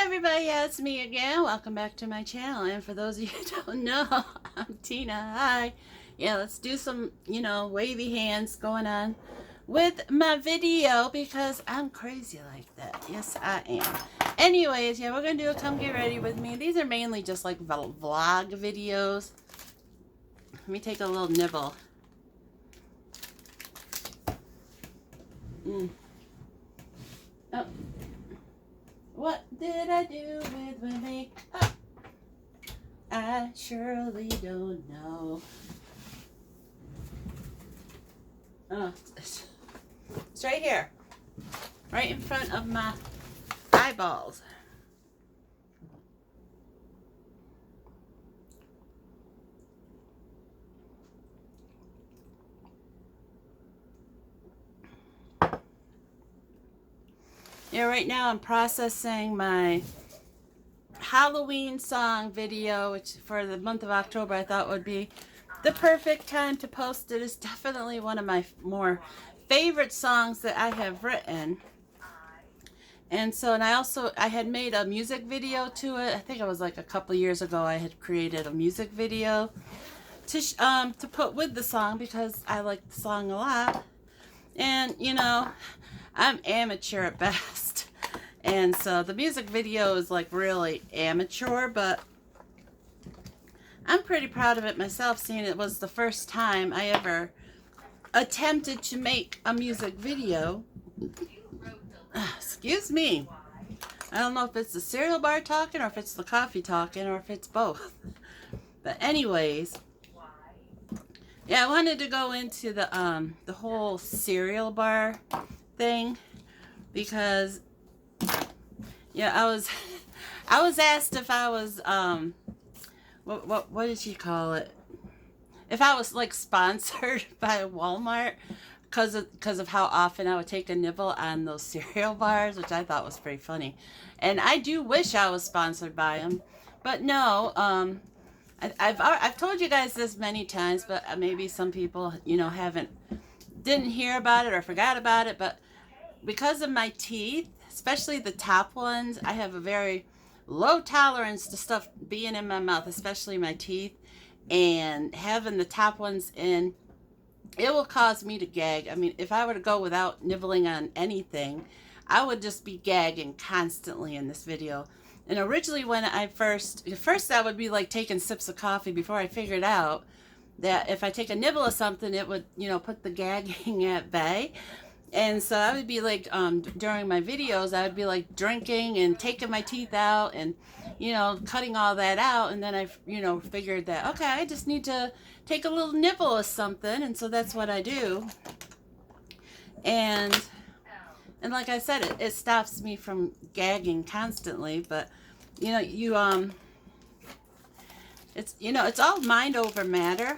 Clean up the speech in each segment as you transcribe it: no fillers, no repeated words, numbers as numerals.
everybody, yeah, it's me again. Welcome back to my channel. And for those of you who don't know, I'm Tina. Hi. Yeah, let's do some, wavy hands going on with my video because I'm crazy like that. Yes, I am. Anyways, yeah, we're going to do a come get ready with me. These are mainly just like vlog videos. Let me take a little nibble. Oh. What did I do with my makeup? I surely don't know. Oh, it's right here. Right in front of my eyeballs. Yeah, right now I'm processing my Halloween song video, which for the month of October I thought would be the perfect time to post it. It's definitely one of my more favorite songs that I have written. And so, I had made a music video to it. I think it was like a couple years ago I had created a music video to put with the song because I like the song a lot. And, I'm amateur at best. And so the music video is like really amateur, but I'm pretty proud of it myself, seeing it was the first time I ever attempted to make a music video. Excuse me. I don't know if it's the cereal bar talking or if it's the coffee talking or if it's both. But anyways, yeah, I wanted to go into the whole cereal bar thing because I was asked if I was what did she call it? If I was like sponsored by Walmart because of how often I would take a nibble on those cereal bars, which I thought was pretty funny. And I do wish I was sponsored by them, but no. I've told you guys this many times, but maybe some people didn't hear about it or forgot about it. But because of my teeth, especially the top ones, I have a very low tolerance to stuff being in my mouth, especially my teeth, and having the top ones in, it will cause me to gag. I mean, if I were to go without nibbling on anything, I would just be gagging constantly in this video. And originally when at first I would be like taking sips of coffee before I figured out that if I take a nibble of something, it would, put the gagging at bay. And so I would be like, during my videos, I would be like drinking and taking my teeth out and, cutting all that out. And then I, figured that, okay, I just need to take a little nibble of something. And so that's what I do. And like I said, it stops me from gagging constantly. But, it's all mind over matter.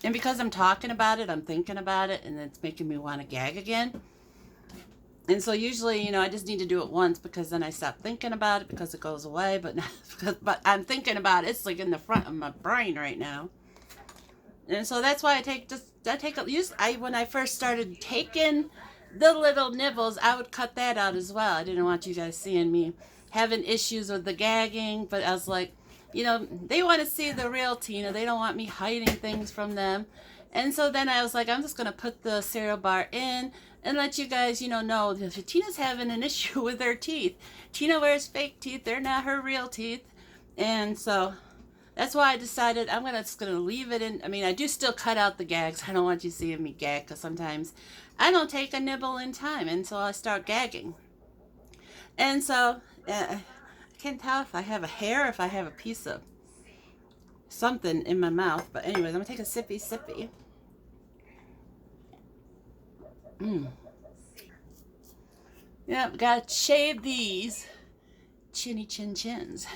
And because I'm talking about it, I'm thinking about it, and it's making me want to gag again. And so usually, I just need to do it once because then I stop thinking about it because it goes away. But but I'm thinking about it. It's like in the front of my brain right now. And so that's why when I first started taking the little nibbles, I would cut that out as well. I didn't want you guys seeing me having issues with the gagging, but I was like, they want to see the real Tina. They don't want me hiding things from them. And so then I was like, I'm just going to put the cereal bar in and let you guys, know that Tina's having an issue with her teeth. Tina wears fake teeth. They're not her real teeth. And so that's why I decided I'm just going to leave it in. I mean, I do still cut out the gags. I don't want you seeing me gag because sometimes I don't take a nibble in time until I start gagging. And so I can't tell if I have a hair or if I have a piece of something in my mouth. But anyways, I'm going to take a sippy. Yeah, got to shave these chinny chin chins.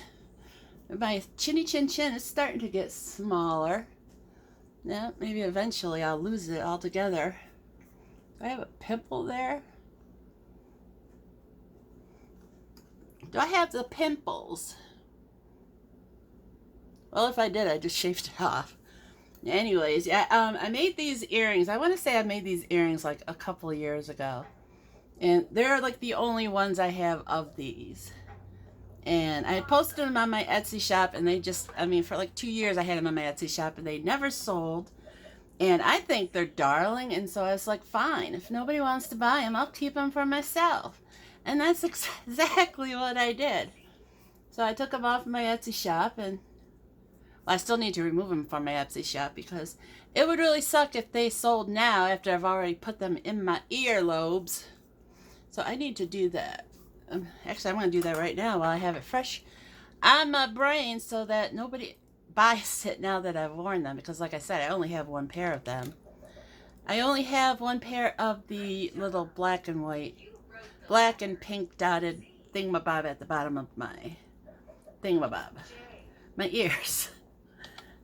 My chinny chin chin is starting to get smaller. Yeah, maybe eventually I'll lose it altogether. Do I have a pimple there? Do I have the pimples? Well, if I did, I just shaved it off. Anyways, yeah, I made these earrings. I want to say I made these earrings like a couple of years ago. And they're like the only ones I have of these. And I posted them on my Etsy shop, and they just, I mean, for like 2 years I had them on my Etsy shop, and they never sold. And I think they're darling, and so I was like, fine, if nobody wants to buy them, I'll keep them for myself. And that's exactly what I did. So I took them off my Etsy shop, and well, I still need to remove them from my Etsy shop because it would really suck if they sold now after I've already put them in my earlobes. So I need to do that. Actually, I'm going to do that right now while I have it fresh on my brain so that nobody buys it now that I've worn them. Because like I said, I only have one pair of them. I only have one pair of the little black and white, black and pink dotted thingamabob at the bottom of my thingamabob. My ears.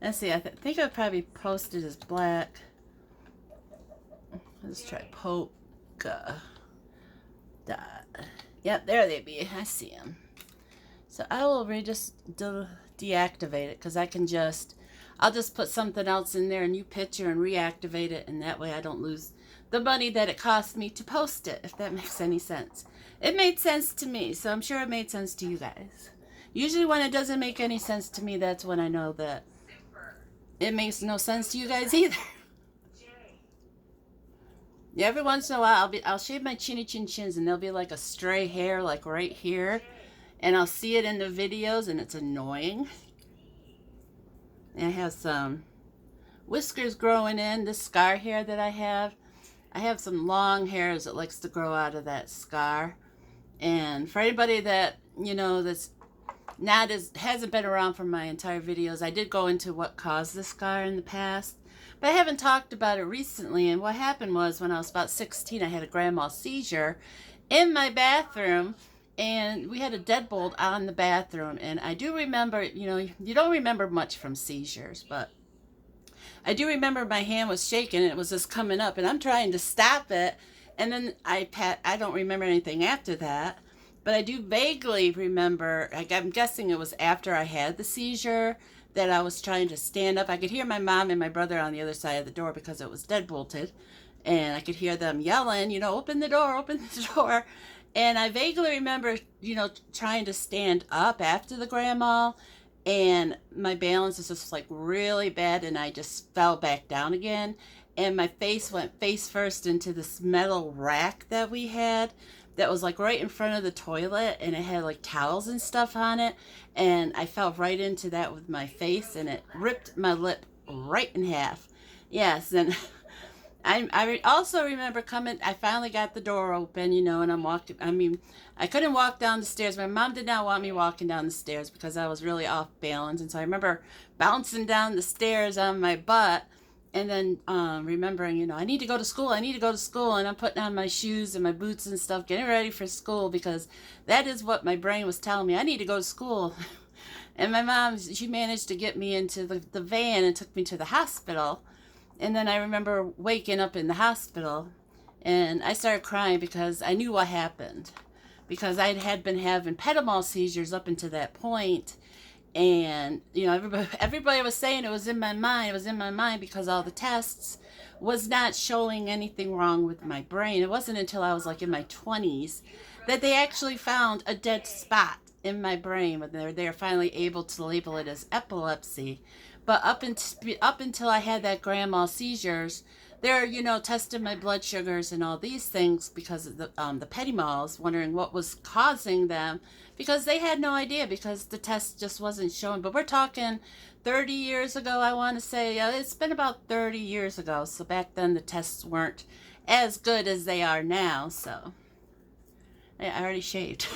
Let's see, I think I probably posted as black. Let's try polka dot. Yep, there they be. I see them. So I will just deactivate it because I'll just put something else in there, a new picture, and reactivate it, and that way I don't lose the money that it cost me to post it, if that makes any sense. It made sense to me, so I'm sure it made sense to you guys. Usually when it doesn't make any sense to me, that's when I know that it makes no sense to you guys either. Yeah, every once in a while I'll shave my chins and there'll be like a stray hair like right here, and I'll see it in the videos and it's annoying. And I have some whiskers growing in this scar hair that I have some long hairs that likes to grow out of that scar. And for anybody that that's hasn't been around for my entire videos, I did go into what caused the scar in the past. But I haven't talked about it recently, and what happened was when I was about 16, I had a grand mal seizure in my bathroom, and we had a deadbolt on the bathroom. And I do remember, you don't remember much from seizures, but I do remember my hand was shaking, and it was just coming up, and I'm trying to stop it, and then I don't remember anything after that, but I do vaguely remember, I'm guessing it was after I had the seizure, that I was trying to stand up. I could hear my mom and my brother on the other side of the door because it was deadbolted. And I could hear them yelling, open the door, open the door. And I vaguely remember, trying to stand up after the grand mal. And my balance was just like really bad. And I just fell back down again. And my face went face first into this metal rack that we had that was like right in front of the toilet, and it had like towels and stuff on it, and I fell right into that with my face, and it ripped my lip right in half. Yes. And I also remember I finally got the door open, and I'm walking, I couldn't walk down the stairs. My mom did not want me walking down the stairs because I was really off balance, and so I remember bouncing down the stairs on my butt. And then remembering, I need to go to school, and I'm putting on my shoes and my boots and stuff, getting ready for school, because that is what my brain was telling me. I need to go to school. And my mom, she managed to get me into the van and took me to the hospital. And then I remember waking up in the hospital, and I started crying because I knew what happened. Because I had been having Epilepsy seizures up until that point. And, everybody was saying it was in my mind. It was in my mind because all the tests was not showing anything wrong with my brain. It wasn't until I was like in my 20s that they actually found a dead spot in my brain when they were finally able to label it as epilepsy. But up until I had that grand mal seizures, they're, testing my blood sugars and all these things because of the petit mals, wondering what was causing them, because they had no idea because the test just wasn't showing. But we're talking 30 years ago, I want to say. It's been about 30 years ago. So back then the tests weren't as good as they are now. So I already shaved.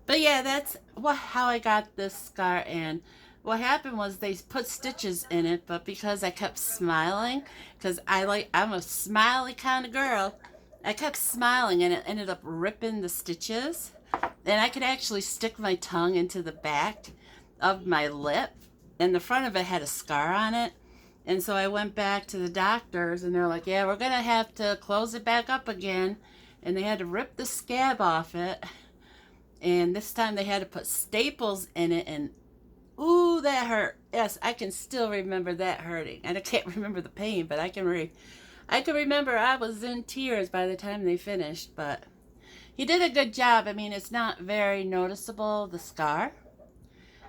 But yeah, that's how I got this scar. And what happened was they put stitches in it, but because I kept smiling, because I'm a smiley kind of girl, I kept smiling, and it ended up ripping the stitches. And I could actually stick my tongue into the back of my lip, and the front of it had a scar on it. And so I went back to the doctors, and they're like, yeah, we're going to have to close it back up again. And they had to rip the scab off it. And this time they had to put staples in it, and ooh, that hurt. Yes, I can still remember that hurting. And I can't remember the pain, but I can remember I was in tears by the time they finished. But He did a good job. I mean, it's not very noticeable, the scar.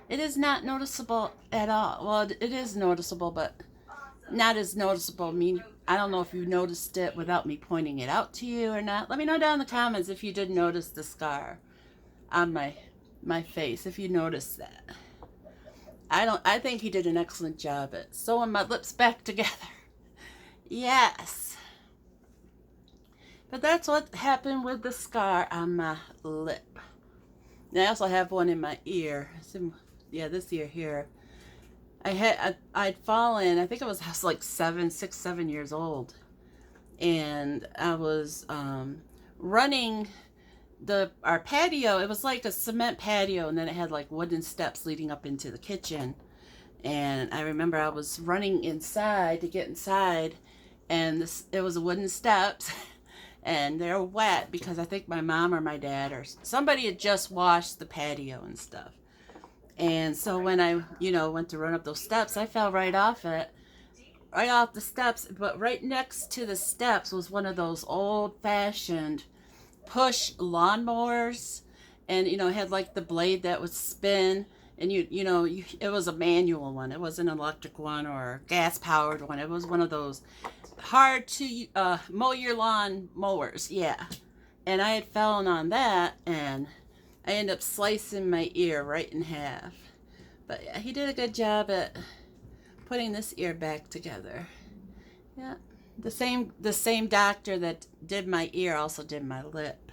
It is not noticeable at all. Well, it is noticeable, but not as noticeable. I mean, I don't know if you noticed it without me pointing it out to you or not. Let me know down in the comments if you did notice the scar on my face, if you noticed that. I think he did an excellent job at sewing my lips back together. Yes. But that's what happened with the scar on my lip. And I also have one in my ear. Yeah, this ear here. I'd fallen, I think I was like 7 years old. And I was running our patio. It was like a cement patio, and then it had like wooden steps leading up into the kitchen. And I remember I was running inside to get inside, and it was wooden steps, and they're wet because I think my mom or my dad or somebody had just washed the patio and stuff. And so when I, went to run up those steps, I fell right off the steps. But right next to the steps was one of those old-fashioned push lawnmowers, and it had like the blade that would spin, and it was a manual one. It wasn't an electric one or a gas powered one. It was one of those hard to mow your lawn mowers. Yeah. And I had fallen on that, and I ended up slicing my ear right in half. But yeah, he did a good job at putting this ear back together. Yeah. The same doctor that did my ear also did my lip.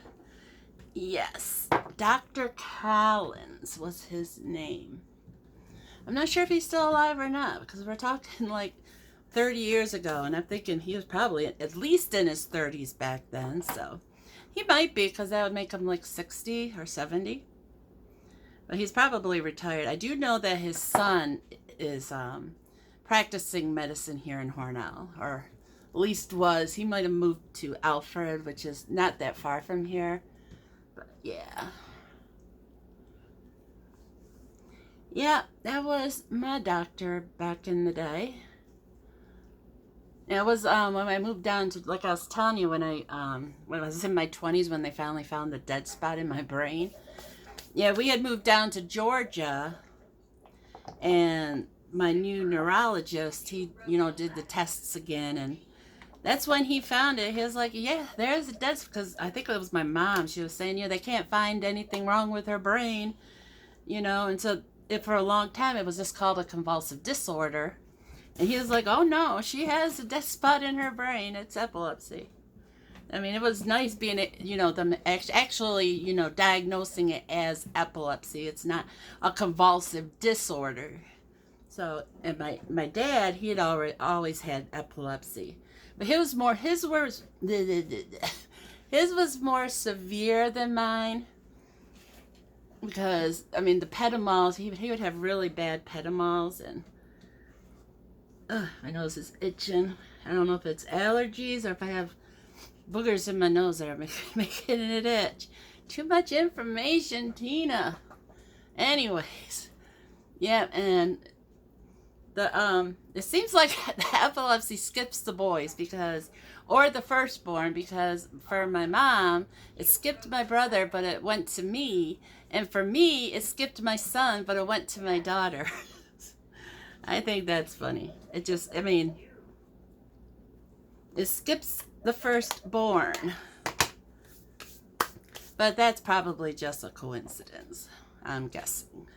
Yes. Dr. Collins was his name. I'm not sure if he's still alive or not, because we're talking like 30 years ago, and I'm thinking he was probably at least in his 30s back then, so he might be, because that would make him like 60 or 70. But he's probably retired. I do know that his son is practicing medicine here in Hornell, or at least was. He might have moved to Alfred, which is not that far from here. But yeah. Yeah, that was my doctor back in the day. It was when I moved down to, like I was telling you, when I was in my 20s, when they finally found the dead spot in my brain. Yeah, we had moved down to Georgia, and my new neurologist, he, did the tests again, and that's when he found it. He was like, yeah, there's a dead spot, because I think it was my mom. She was saying, they can't find anything wrong with her brain, and so for a long time, it was just called a convulsive disorder. And he was like, oh no, she has a dead spot in her brain. It's epilepsy. I mean, it was nice being, them actually, diagnosing it as epilepsy. It's not a convulsive disorder. So, and my dad, he had always had epilepsy. But his was more severe than mine. Because, I mean, the pedamols, he would have really bad pedamols, and my nose is itching. I don't know if it's allergies or if I have boogers in my nose that are making it itch. Too much information, Tina. Anyways, yeah, and it seems like the epilepsy skips the boys or the firstborn, because for my mom, it skipped my brother, but it went to me, and for me, it skipped my son, but it went to my daughter. I think that's funny. It skips the firstborn. But that's probably just a coincidence, I'm guessing.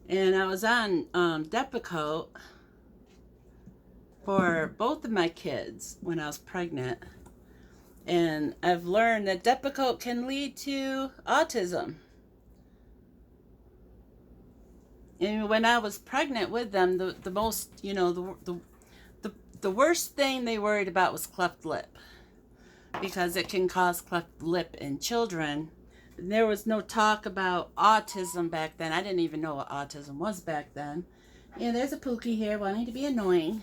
And I was on Depakote for both of my kids when I was pregnant. And I've learned that Depakote can lead to autism. And when I was pregnant with them, the most, the worst thing they worried about was cleft lip, because it can cause cleft lip in children. There was no talk about autism back then. I didn't even know what autism was back then. Yeah, there's a Pookie here wanting to be annoying.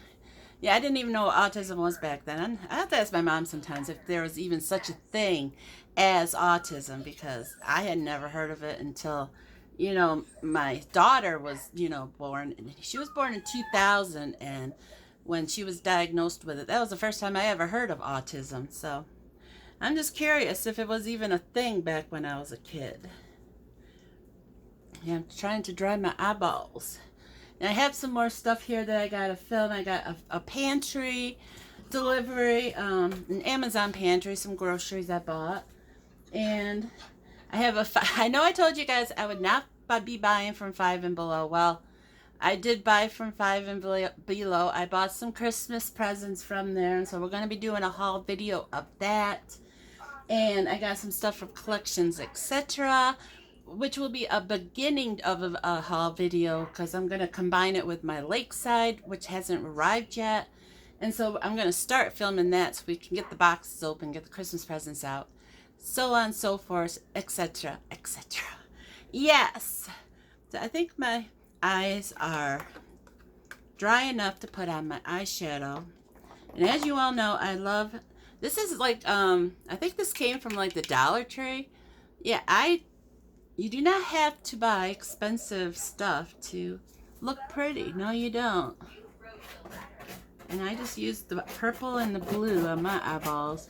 Yeah, I didn't even know what autism was back then. I have to ask my mom sometimes if there was even such a thing as autism, because I had never heard of it until, my daughter was, born. She was born in 2000, and when she was diagnosed with it, that was the first time I ever heard of autism. So I'm just curious if it was even a thing back when I was a kid. Yeah, I'm trying to dry my eyeballs. And I have some more stuff here that I gotta film. I got a pantry delivery, an Amazon pantry, some groceries I bought. And I have I know I told you guys I would not be buying from 5 and Below. Well, I did buy from 5 and Below. I bought some Christmas presents from there, and so we're going to be doing a haul video of that. And I got some stuff from Collections, etc., which will be a beginning of a haul video because I'm going to combine it with my Lakeside, which hasn't arrived yet. And so I'm going to start filming that so we can get the boxes open, get the Christmas presents out, so on and so forth, etc., etc. Yes. So I think my eyes are dry enough to put on my eyeshadow. And as you all know, I love, this is like, I think this came from like the Dollar Tree. Yeah, you do not have to buy expensive stuff to look pretty. No, you don't. And I just used the purple and the blue on my eyeballs.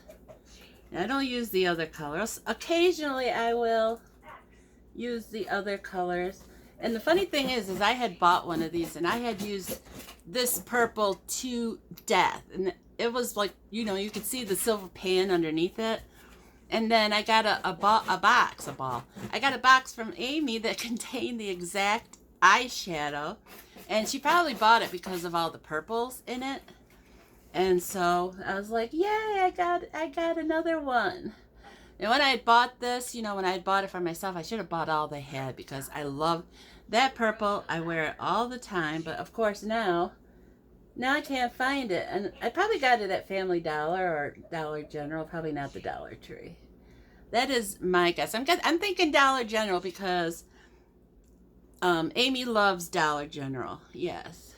And I don't use the other colors. Occasionally I will use the other colors. And the funny thing is I had bought one of these and I had used this purple to death. And it was like, you know, you could see the silver pan underneath it. And then I got a box. I got a box from Amy that contained the exact eyeshadow. And she probably bought it because of all the purples in it. And so I was like, yay, I got another one. And when I had bought this, you know, when I had bought it for myself, I should have bought all they had because I love that purple. I wear it all the time. But of course now I can't find it. And I probably got it at Family Dollar or Dollar General, probably not the Dollar Tree. That is my guess. I'm thinking Dollar General because Amy loves Dollar General. Yes.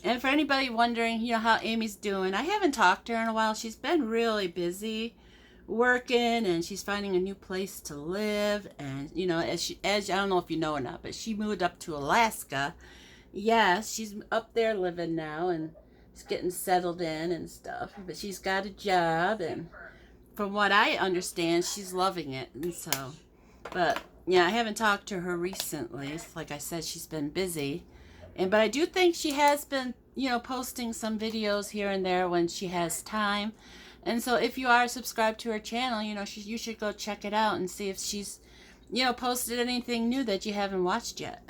And for anybody wondering, you know, how Amy's doing, I haven't talked to her in a while. She's been really busy working and she's finding a new place to live. And, you know, as I don't know if you know or not, but she moved up to Alaska. Yes, she's up there living now and she's getting settled in and stuff. But she's got a job and from what I understand, she's loving it. And so, but yeah, I haven't talked to her recently. Like I said, she's been busy. But I do think she has been, you know, posting some videos here and there when she has time. And so if you are subscribed to her channel, you know, you should go check it out and see if she's, you know, posted anything new that you haven't watched yet.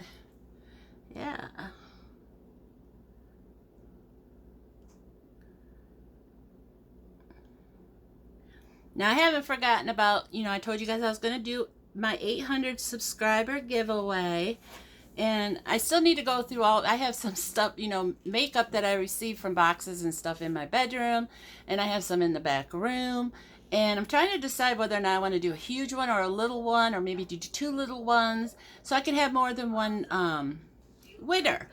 Yeah. Now, I haven't forgotten about, you know, I told you guys I was going to do my 800 subscriber giveaway. And I still need to go through I have some stuff, you know, makeup that I received from boxes and stuff in my bedroom. And I have some in the back room. And I'm trying to decide whether or not I want to do a huge one or a little one. Or maybe do 2 little ones. So I can have more than one winner.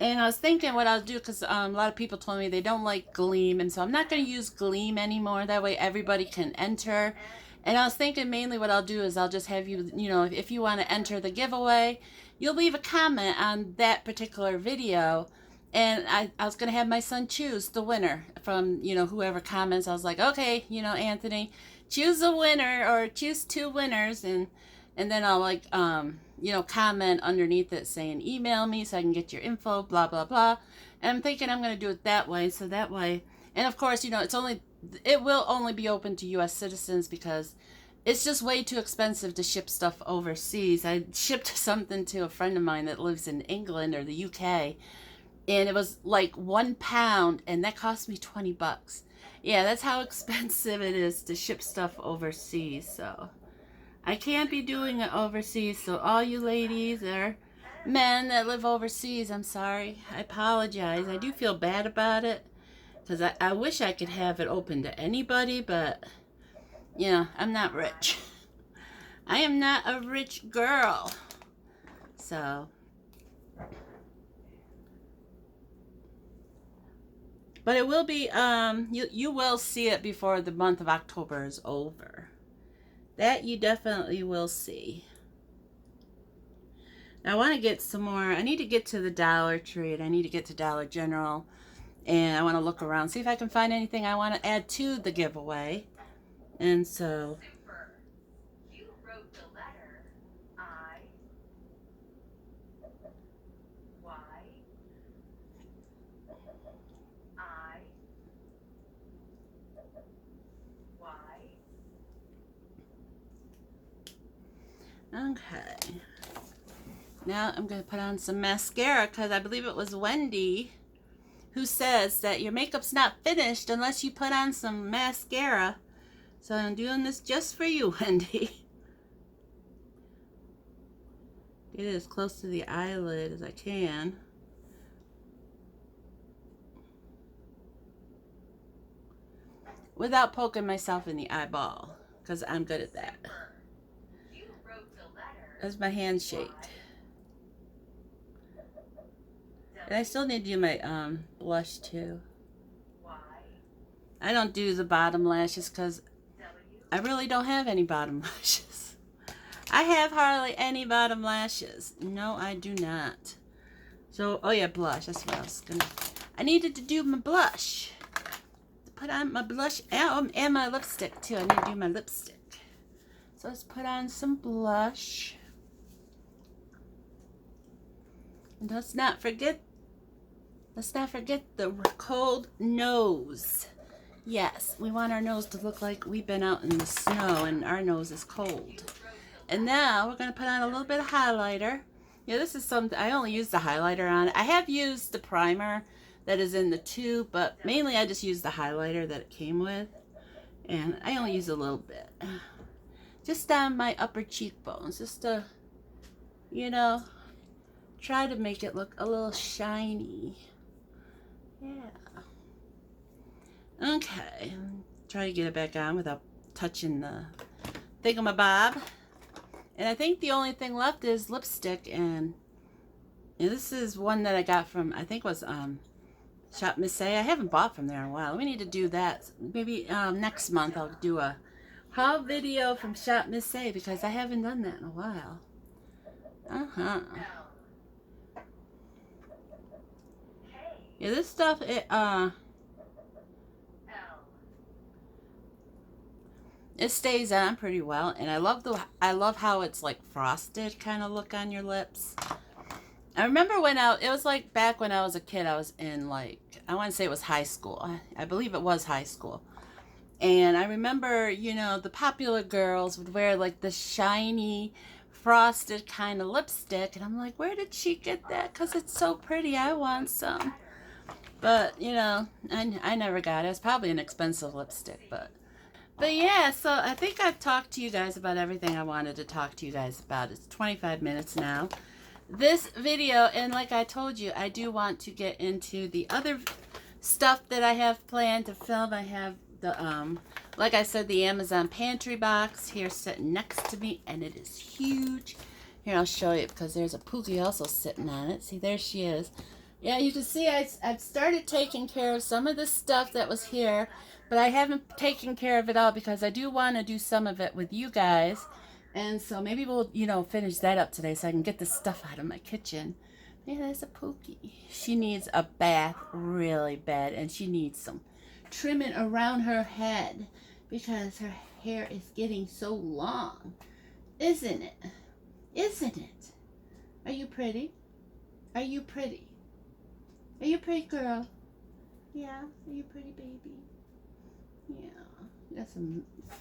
And I was thinking what I'll do, because a lot of people told me they don't like Gleam. And so I'm not going to use Gleam anymore. That way everybody can enter. And I was thinking mainly what I'll do is I'll just have you, you know, if you want to enter the giveaway, you'll leave a comment on that particular video. And I was going to have my son choose the winner from, you know, whoever comments. I was like, okay, you know, Anthony, choose a winner or choose 2 winners. And then I'll like, you know, comment underneath it saying email me so I can get your info, blah, blah, blah. And I'm thinking I'm going to do it that way. So that way, and of course, you know, it will only be open to U.S. citizens because it's just way too expensive to ship stuff overseas. I shipped something to a friend of mine that lives in England or the UK, and it was like £1, and that cost me $20. Yeah, that's how expensive it is to ship stuff overseas. So I can't be doing it overseas. So all you ladies or men that live overseas, I'm sorry. I apologize. I do feel bad about it because I wish I could have it open to anybody, but yeah, I'm not rich. I am not a rich girl. So, but it will be, you will see it before the month of October is over. That you definitely will see. Now I want to get some more, I need to get to the Dollar Tree and I need to get to Dollar General. And I want to look around, see if I can find anything I want to add to the giveaway. And so You wrote the letter I, Y, I, Y. okay. Now I'm going to put on some mascara because I believe it was Wendy who says that your makeup's not finished unless you put on some mascara. So I'm doing this just for you, Wendy. Get it as close to the eyelid as I can. Without poking myself in the eyeball, because I'm good at that. As my hand shake. And I still need to do my blush too. I don't do the bottom lashes because I really don't have any bottom lashes. I have hardly any bottom lashes. No, I do not. So, oh yeah, blush. That's what I was gonna. I needed to do my blush. To put on my blush and my lipstick too. I need to do my lipstick. So let's put on some blush. And let's not forget the cold nose. Yes, we want our nose to look like we've been out in the snow and our nose is cold. And now we're going to put on a little bit of highlighter. Yeah, this is something, I only use the highlighter on it. I have used the primer that is in the tube, but mainly I just use the highlighter that it came with. And I only use a little bit. Just on my upper cheekbones, just to, you know, try to make it look a little shiny. Yeah. Okay. Try to get it back on without touching the thingamabob. And I think the only thing left is lipstick, and this is one that I got from, I think it was Shop Miss A. I haven't bought from there in a while. We need to do that. Maybe next month I'll do a haul video from Shop Miss A because I haven't done that in a while. Yeah, this stuff, it stays on pretty well, and I love how it's like frosted kind of look on your lips. I remember when it was like back when I was a kid, I was in like, I want to say it was high school. I believe it was high school. And I remember, you know, the popular girls would wear like the shiny, frosted kind of lipstick. And I'm like, where did she get that? Because it's so pretty. I want some. But, you know, I never got it. It's probably an expensive lipstick, but yeah, so I think I've talked to you guys about everything I wanted to talk to you guys about. It's 25 minutes now. This video, and like I told you, I do want to get into the other stuff that I have planned to film. I have the, like I said, the Amazon pantry box here sitting next to me, and it is huge. Here, I'll show you because there's a Pookie also sitting on it. See, there she is. Yeah, you can see I've started taking care of some of the stuff that was here, but I haven't taken care of it all because I do want to do some of it with you guys. And so maybe we'll, you know, finish that up today so I can get this stuff out of my kitchen. Yeah, there's a Pookie. She needs a bath really bad, and she needs some trimming around her head because her hair is getting so long. Isn't it? Isn't it? Are you pretty? Are you pretty? Are you a pretty girl? Yeah? Are you a pretty baby? Yeah. That's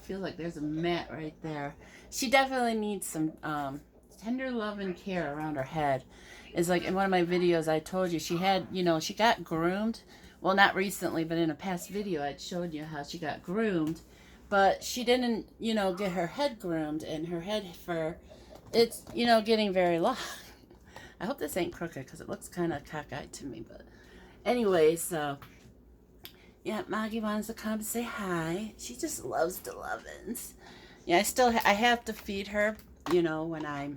feels like there's a mat right there. She definitely needs some tender love and care around her head. It's like in one of my videos I told you she had, you know, she got groomed. Well, not recently, but in a past video I'd showed you how she got groomed. But she didn't, you know, get her head groomed, and her head fur, it's, you know, getting very long. I hope this ain't crooked because it looks kind of cockeyed to me. But anyway, so yeah, Maggie wants to come say hi. She just loves the lovin's. Yeah, I have to feed her, you know, when I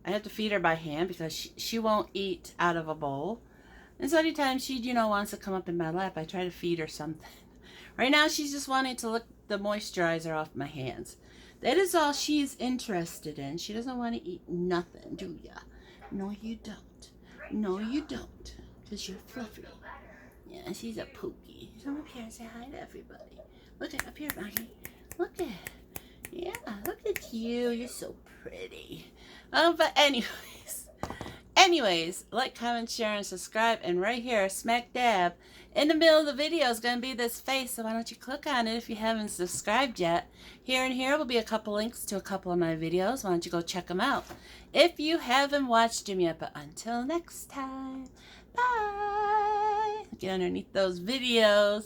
have to feed her by hand because she won't eat out of a bowl. And so anytime she, you know, wants to come up in my lap, I try to feed her something. Right now, she's just wanting to lick the moisturizer off my hands. That is all she's interested in. She doesn't want to eat nothing, do ya? No, you don't. No, you don't. Because you're fluffy. Yeah, she's a Pookie. Come up here and say hi to everybody. Look at up here, Maggie. Look at, yeah, look at you. You're so pretty. But anyways, like, comment, share, and subscribe. And right here, smack dab, in the middle of the video is going to be this face. So why don't you click on it if you haven't subscribed yet. Here and here will be a couple links to a couple of my videos. Why don't you go check them out if you haven't watched them yet. But until next time, bye. Get underneath those videos.